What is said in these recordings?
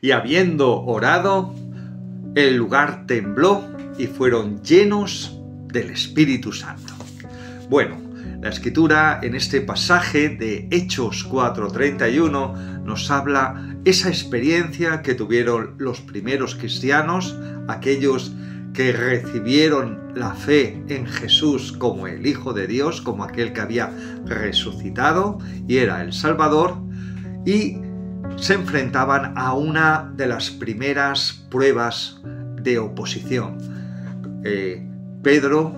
Y habiendo orado, el lugar tembló y fueron llenos del Espíritu Santo. Bueno, la Escritura en este pasaje de Hechos 4:31 nos habla esa experiencia que tuvieron los primeros cristianos, aquellos que recibieron la fe en Jesús como el Hijo de Dios, como aquel que había resucitado y era el Salvador, y se enfrentaban a una de las primeras pruebas de oposición. Pedro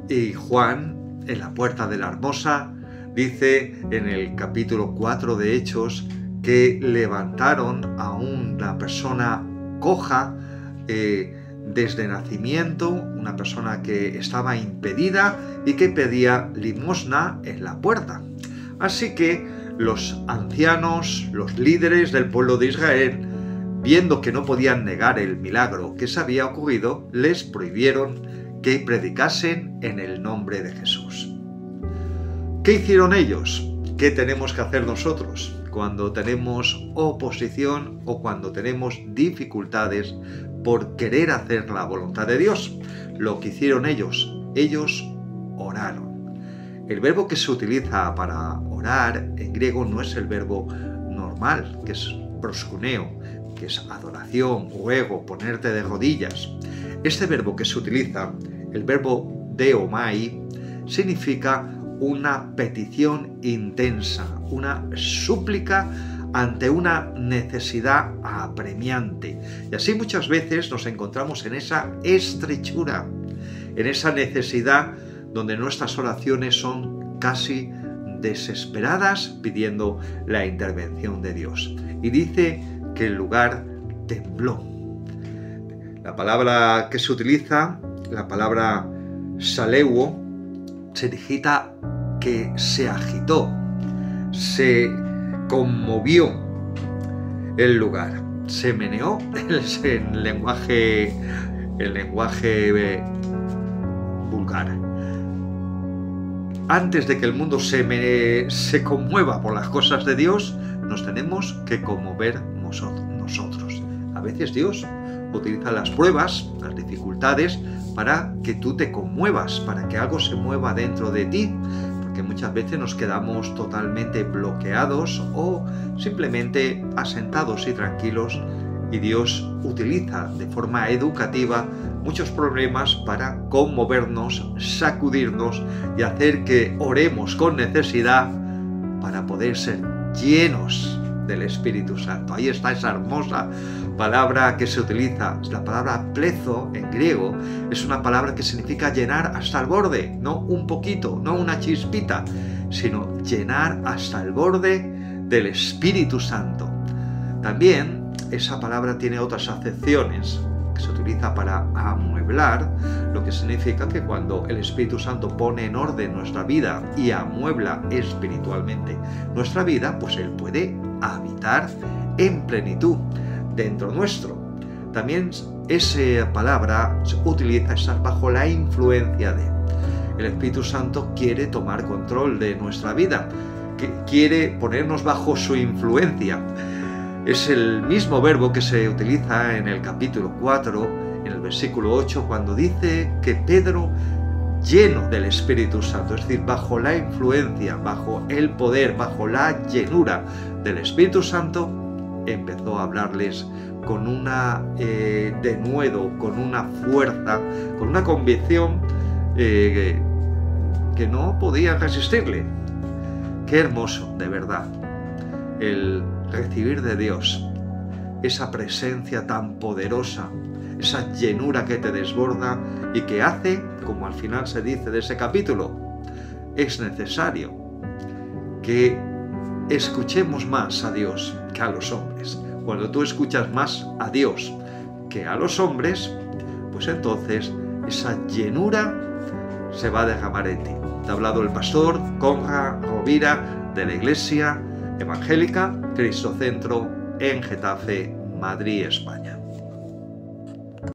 y Juan, en la puerta de la Hermosa, dice en el capítulo 4 de Hechos que levantaron a una persona coja desde nacimiento, una persona que estaba impedida y que pedía limosna en la puerta. Así que los ancianos, los líderes del pueblo de Israel, viendo que no podían negar el milagro que se había ocurrido, les prohibieron que predicasen en el nombre de Jesús. ¿Qué hicieron ellos? ¿Qué tenemos que hacer nosotros cuando tenemos oposición o cuando tenemos dificultades por querer hacer la voluntad de Dios? Lo que hicieron ellos oraron. El verbo que se utiliza para orar en griego no es el verbo normal, que es proskuneo, que es adoración, ruego, ponerte de rodillas. Este verbo que se utiliza, el verbo deomai, significa una petición intensa, una súplica ante una necesidad apremiante. Y así muchas veces nos encontramos en esa estrechura, en esa necesidad donde nuestras oraciones son casi desesperadas pidiendo la intervención de Dios. Y dice que el lugar tembló. La palabra que se utiliza, la palabra saleuo, se digita que se agitó, se conmovió el lugar, se meneó el lenguaje vulgar. Antes de que el mundo se conmueva por las cosas de Dios, nos tenemos que conmover nosotros. A veces Dios utiliza las pruebas, las dificultades, para que tú te conmuevas, para que algo se mueva dentro de ti, porque muchas veces nos quedamos totalmente bloqueados o simplemente asentados y tranquilos, y Dios utiliza de forma educativa muchos problemas para conmovernos, sacudirnos y hacer que oremos con necesidad para poder ser llenos del Espíritu Santo. Ahí está esa hermosa palabra que se utiliza, la palabra plezo en griego, es una palabra que significa llenar hasta el borde, no un poquito, no una chispita, sino llenar hasta el borde del Espíritu Santo. También esa palabra tiene otras acepciones que se utiliza para amueblar, lo que significa que cuando el Espíritu Santo pone en orden nuestra vida y amuebla espiritualmente nuestra vida, pues Él puede habitar en plenitud dentro nuestro. También esa palabra se utiliza estar bajo la influencia de. El Espíritu Santo quiere tomar control de nuestra vida, que quiere ponernos bajo su influencia. Es el mismo verbo que se utiliza en el capítulo 4, en el versículo 8, cuando dice que Pedro, lleno del Espíritu Santo, es decir, bajo la influencia, bajo el poder, bajo la llenura del Espíritu Santo, empezó a hablarles con una denuedo, con una fuerza, con una convicción que no podía resistirle. Qué hermoso, de verdad, el recibir de Dios esa presencia tan poderosa, esa llenura que te desborda y que hace, como al final se dice de ese capítulo, es necesario que escuchemos más a Dios que a los hombres. Cuando tú escuchas más a Dios que a los hombres, pues entonces esa llenura se va a derramar en ti. Te ha hablado el pastor Conrad Rovira de la Iglesia Evangélica Cristo Centro en Getafe, Madrid, España.